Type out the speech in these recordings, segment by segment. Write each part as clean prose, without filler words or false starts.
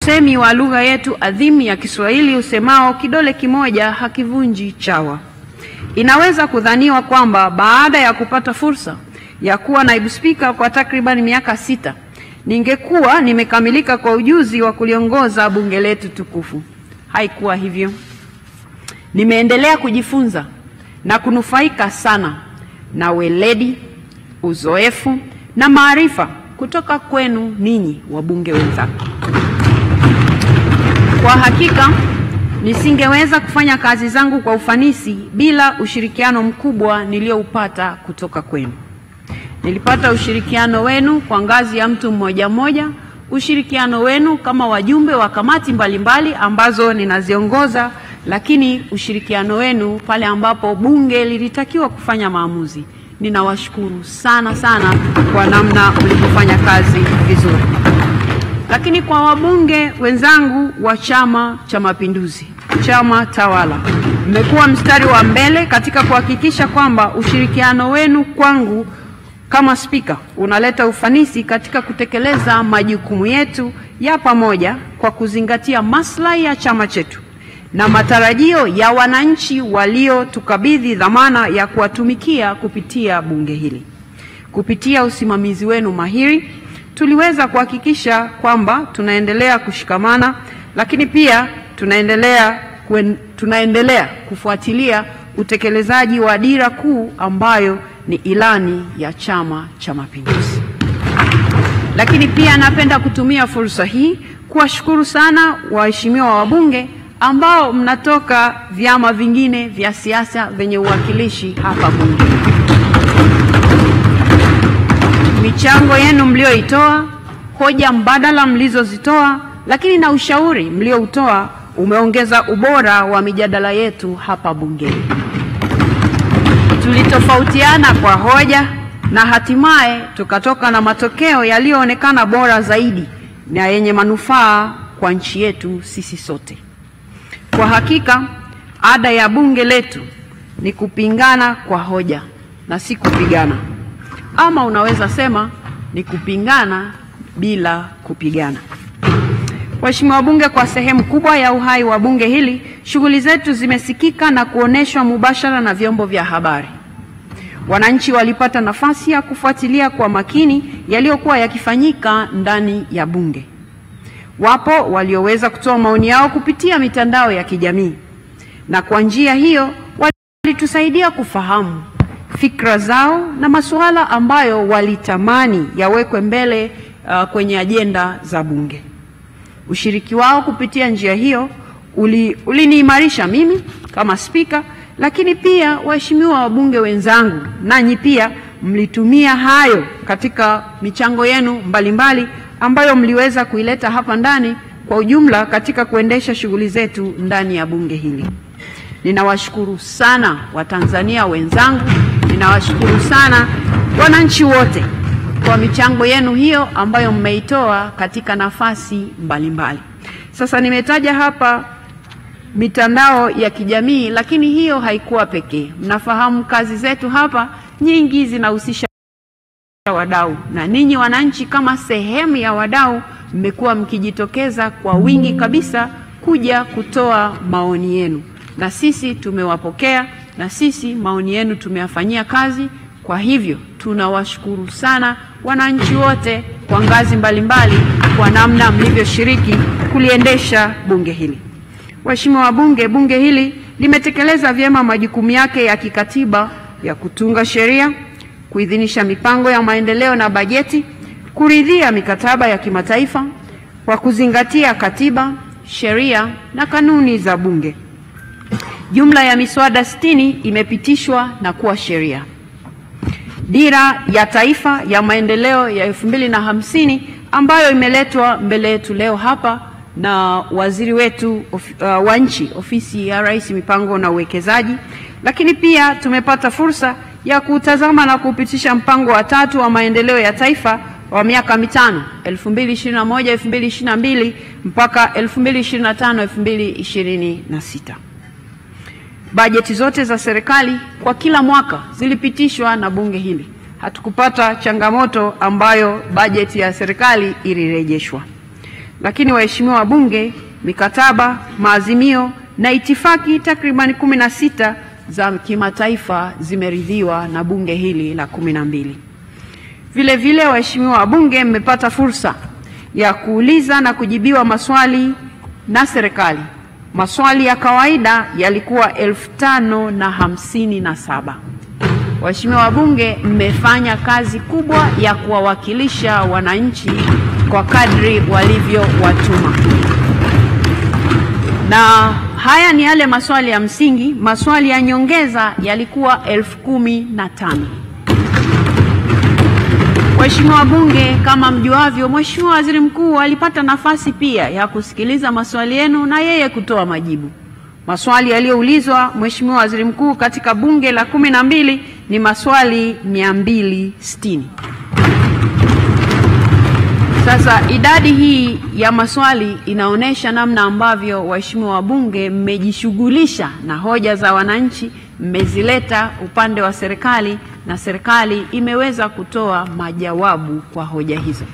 usemi wa lugha yetu adhimu ya Kiswahili usemao kidole kimoja hakivunji chawa. Inaweza kudhaniwa kwamba baada ya kupata fursa ya kuwa naibu spika kwa takriban miaka 6, ningekuwa nimekamilika kwa ujuzi wa kuliongoza bunge letu tukufu. Haikuwa hivyo. Nimeendelea kujifunza na kunufaika sana na weledi, uzoefu na maarifa kutoka kwenu ninyi wabunge wenzangu. Kwa hakika nisingeweza kufanya kazi zangu kwa ufanisi bila ushirikiano mkubwa nilioupata kutoka kwenu. Nilipata ushirikiano wenu kwa ngazi ya mtu mmoja mmoja, ushirikiano wenu kama wajumbe wa kamati mbalimbali ambazo ninaziongoza, lakini ushirikiano wenu pale ambapo bunge lilitakiwa kufanya maamuzi. Ninawashukuru sana sana kwa namna mlivyofanya kazi vizuri. Lakini kwa wabunge wenzangu wa Chama cha Mapinduzi, chama tawala, mmekuwa mstari wa mbele katika kuhakikisha kwamba ushirikiano wenu kwangu kama spika unaleta ufanisi katika kutekeleza majukumu yetu ya pamoja kwa kuzingatia maslahi ya chama chetu na matarajio ya wananchi waliotukabidhi dhamana ya kuwatumikia kupitia bunge hili. Kupitia usimamizi wenu mahiri, tuliweza kuhakikisha kwamba tunaendelea kushikamana, lakini pia tunaendelea kufuatilia utekelezaji wa dira kuu ambayo ni ilani ya Chama cha Mapinduzi. Lakini pia napenda kutumia fursa hii kuwashukuru sana waheshimiwa wabunge ambao mnatoka vyama vingine vya siasa vyenye uwakilishi hapa bunge. Michango yenu mlioitoa, hoja mbadala mlizozitoa, lakini na ushauri mlioutoa umeongeza ubora wa mijadala yetu hapa bungeni. Tulitofautiana kwa hoja na hatimaye tukatoka na matokeo yaliyoonekana bora zaidi na yenye manufaa kwa nchi yetu sisi sote. Kwa hakika, ada ya bunge letu ni kupingana kwa hoja na si kupigana. Ama unaweza sema ni kupingana bila kupigana. Waheshimiwa wabunge, kwa sehemu kubwa ya uhai wa bunge hili, shughuli zetu zimesikika na kuoneshwa mubashara na vyombo vya habari. Wananchi walipata nafasi ya kufuatilia kwa makini yaliyokuwa yakifanyika ndani ya bunge. Wapo walioweza kutoa maoni yao kupitia mitandao ya kijamii, na kwa njia hiyo walitusaidia kufahamu fikra zao na masuala ambayo walitamani yawekwe mbele kwenye ajenda za bunge. Ushiriki wao kupitia njia hiyo uliniimarisha mimi kama spika, lakini pia waheshimiwa wabunge wenzangu, nanyi pia mlitumia hayo katika michango yenu mbalimbali ambayo mliweza kuileta hapa ndani kwa ujumla katika kuendesha shughuli zetu ndani ya bunge hili. Ninawashukuru sana Watanzania wenzangu, ninawashukuru sana wananchi wote kwa michango yenu hiyo ambayo mmeitoa katika nafasi mbalimbali. Sasa nimetaja hapa mitandao ya kijamii, lakini hiyo haikuwa pekee. Mnafahamu kazi zetu hapa nyingi zinahusisha wadau, na ninyi wananchi kama sehemu ya wadau mmekuwa mkijitokeza kwa wingi kabisa kuja kutoa maoni yenu, na sisi tumewapokea, na sisi maoni yenu tumeyafanyia kazi. Kwa hivyo tunawashukuru sana wananchi wote kwa ngazi mbalimbali kwa namna mlivyoshiriki kuliendesha bunge hili. Waheshimiwa wabunge, bunge hili limetekeleza vyema majukumu yake ya kikatiba ya kutunga sheria, kuidhinisha mipango ya maendeleo na bajeti, kuridhia mikataba ya kimataifa kwa kuzingatia katiba, sheria na kanuni za bunge. Jumla ya miswada 60 imepitishwa na kuwa sheria. Dira ya Taifa ya Maendeleo ya 2050 ambayo imeletwa mbele yetu leo hapa na waziri wetu wa nchi, ofisi ya Rais, mipango na uwekezaji. Lakini pia tumepata fursa ya kutazama na kupitisha mpango wa 3 wa maendeleo ya taifa wa miaka mitano 2021-2022 mpaka 2025-2026. Bajeti zote za serikali kwa kila mwaka zilipitishwa na bunge hili. Hatukupata changamoto ambayo bajeti ya serikali ilirejeshwa. Lakini waheshimiwa wabunge, mikataba, maazimio na itifaki takriban 16 za kimataifa zimeridhiwa na bunge hili la 12. Vile vile waheshimiwa wabunge, mmepata fursa ya kuuliza na kujibiwa maswali na serikali. Maswali ya kawaida yalikuwa 5,057. Waheshimiwa wabunge, mmefanya kazi kubwa ya kuwawakilisha wananchi kwa kadri walivyowatuma. Na haya ni yale maswali ya msingi. Maswali ya nyongeza yalikuwa 15,000. Waheshimiwa wabunge, kama mjuavyo, Mheshimiwa Waziri Mkuu alipata nafasi pia ya kusikiliza maswali yenu na yeye kutoa majibu. Maswali yaliyoulizwa Mheshimiwa Waziri Mkuu katika bunge la 12 ni maswali 260. Sasa idadi hii ya maswali inaonesha namna ambavyo waheshimiwa wabunge mmejishughulisha na hoja za wananchi, mmezileta upande wa serikali na serikali imeweza kutoa majawabu kwa hoja hizo.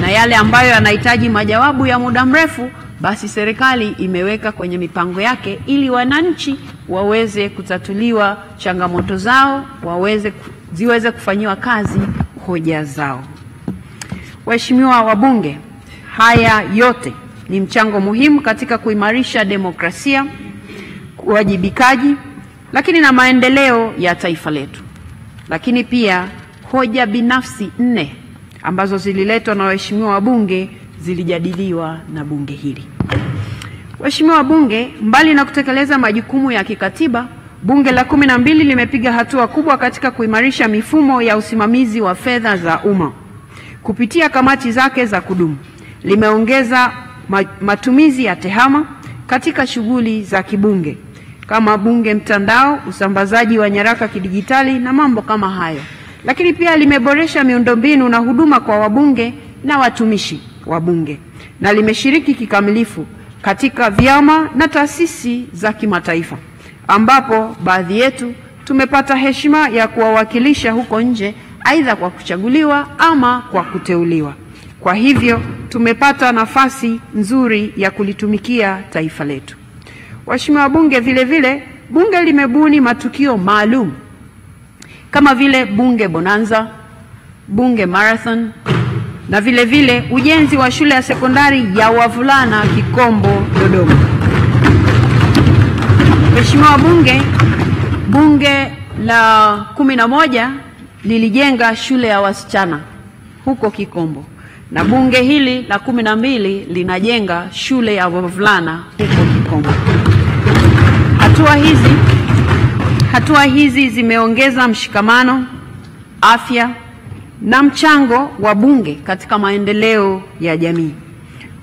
Na yale ambayo yanahitaji majawabu ya muda mrefu, basi serikali imeweka kwenye mipango yake ili wananchi waweze kutatuliwa changamoto zao, ziweze kufanyiwa kazi hoja zao. Waheshimiwa wabunge, haya yote ni mchango muhimu katika kuimarisha demokrasia, uwajibikaji, lakini na maendeleo ya taifa letu. Lakini pia hoja binafsi 4 ambazo zililetwa na waheshimiwa wabunge zilijadiliwa na bunge hili. Waheshimiwa wabunge, mbali na kutekeleza majukumu ya kikatiba, bunge la 12 limepiga hatua kubwa katika kuimarisha mifumo ya usimamizi wa fedha za umma. Kupitia kamati zake za kudumu, limeongeza matumizi ya tehama katika shughuli za kibunge kama bunge mtandao, usambazaji wa nyaraka kidijitali na mambo kama hayo. Lakini pia limeboresha miundombinu na huduma kwa wabunge na watumishi wa bunge, na limeshiriki kikamilifu katika vyama na taasisi za kimataifa, ambapo baadhi yetu tumepata heshima ya kuwawakilisha huko nje, aidha kwa kuchaguliwa ama kwa kuteuliwa. Kwa hivyo tumepata nafasi nzuri ya kulitumikia taifa letu. Waheshimiwa wabunge, vile vile bunge limebuni matukio maalum kama vile bunge bonanza, bunge marathon na vile vile ujenzi wa shule ya sekondari ya wavulana Kikombo, Dodoma. Waheshimiwa wabunge, bunge la 11 lilijenga shule ya wasichana huko Kikombo, na bunge hili la 12 linajenga shule ya wavulana huko Kikombo. Hatua hizi zimeongeza mshikamano, afya na mchango wa bunge katika maendeleo ya jamii.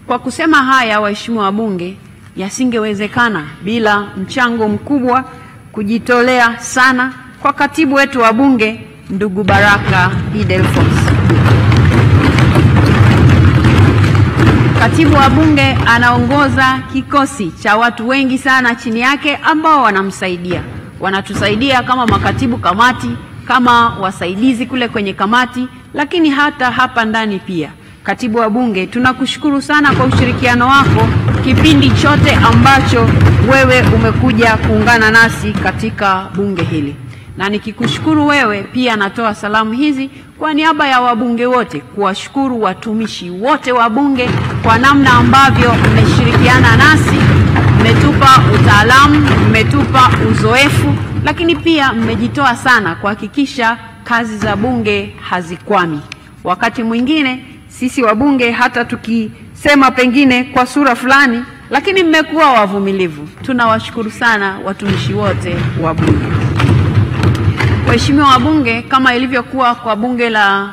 Kwa kusema haya, waheshimiwa wabunge, yasingewezekana bila mchango mkubwa, kujitolea sana kwa katibu wetu wa bunge ndugu Baraka Idelfos. Katibu wa bunge anaongoza kikosi cha watu wengi sana chini yake ambao wanamsaidia. Wanatusaidia kama makatibu kamati, kama wasaidizi kule kwenye kamati, lakini hata hapa ndani pia. Katibu wa bunge, tunakushukuru sana kwa ushirikiano wako kipindi chote ambacho wewe umekuja kuungana nasi katika bunge hili. Na nikikushukuru wewe, pia natoa salamu hizi kwa niaba ya wabunge wote kuwashukuru watumishi wote wa bunge kwa namna ambavyo mmeshirikiana nasi, mmetupa utaalamu, mmetupa uzoefu, lakini pia mmejitoa sana kuhakikisha kazi za bunge hazikwami. Wakati mwingine sisi wabunge hata tukisema pengine kwa sura fulani, lakini mmekuwa wavumilivu. Tunawashukuru sana watumishi wote wa bunge. Waheshimiwa wabunge, kama ilivyokuwa kwa bunge la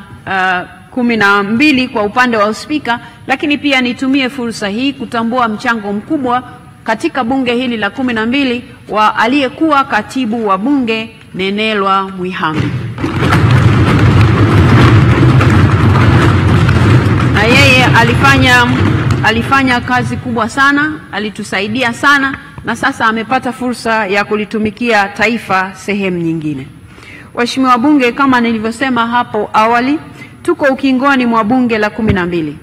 12 kwa upande wa uspika, lakini pia nitumie fursa hii kutambua mchango mkubwa katika bunge hili la 12 wa aliyekuwa katibu wa bunge Nenelwa Mwihambi. Na yeye alifanya kazi kubwa sana, alitusaidia sana, na sasa amepata fursa ya kulitumikia taifa sehemu nyingine. Waheshimiwa wabunge, kama nilivyosema hapo awali, tuko ukingoni mwa bunge la 12.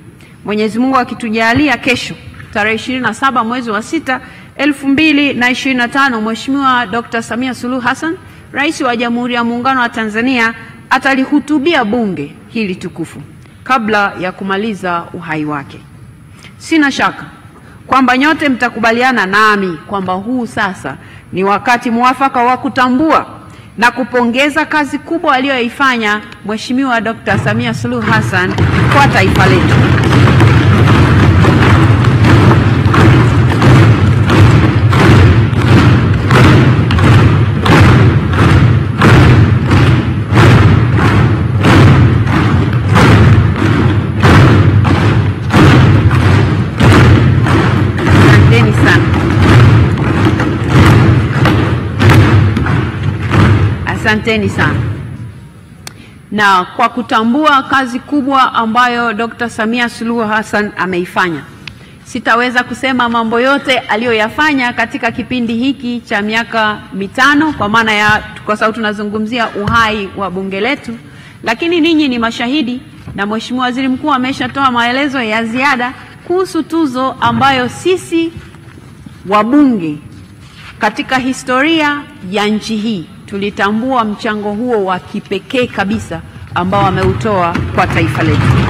Mwenyezi Mungu akitujalia, kesho tarehe 27 mwezi wa 6 2025, Mheshimiwa Dr. Samia Suluhu Hassan, Rais wa Jamhuri ya Muungano wa Tanzania, atalihutubia bunge hili tukufu kabla ya kumaliza uhai wake. Sina shaka kwamba nyote mtakubaliana nami kwamba huu sasa ni wakati mwafaka wa kutambua na kupongeza kazi kubwa aliyoifanya Mheshimiwa Dr. Samia Suluhu Hassan kwa taifa letu. Asanteni sana. Na kwa kutambua kazi kubwa ambayo Dr. Samia Suluhu Hassan ameifanya, sitaweza kusema mambo yote aliyoyafanya katika kipindi hiki cha miaka mitano, kwa maana ya kwa sababu tunazungumzia uhai wa bunge letu, lakini ninyi ni mashahidi na Mheshimiwa Waziri Mkuu ameshatoa maelezo ya ziada kuhusu tuzo ambayo sisi wabunge katika historia ya nchi hii tulitambua mchango huo wa kipekee kabisa ambao ameutoa kwa taifa letu.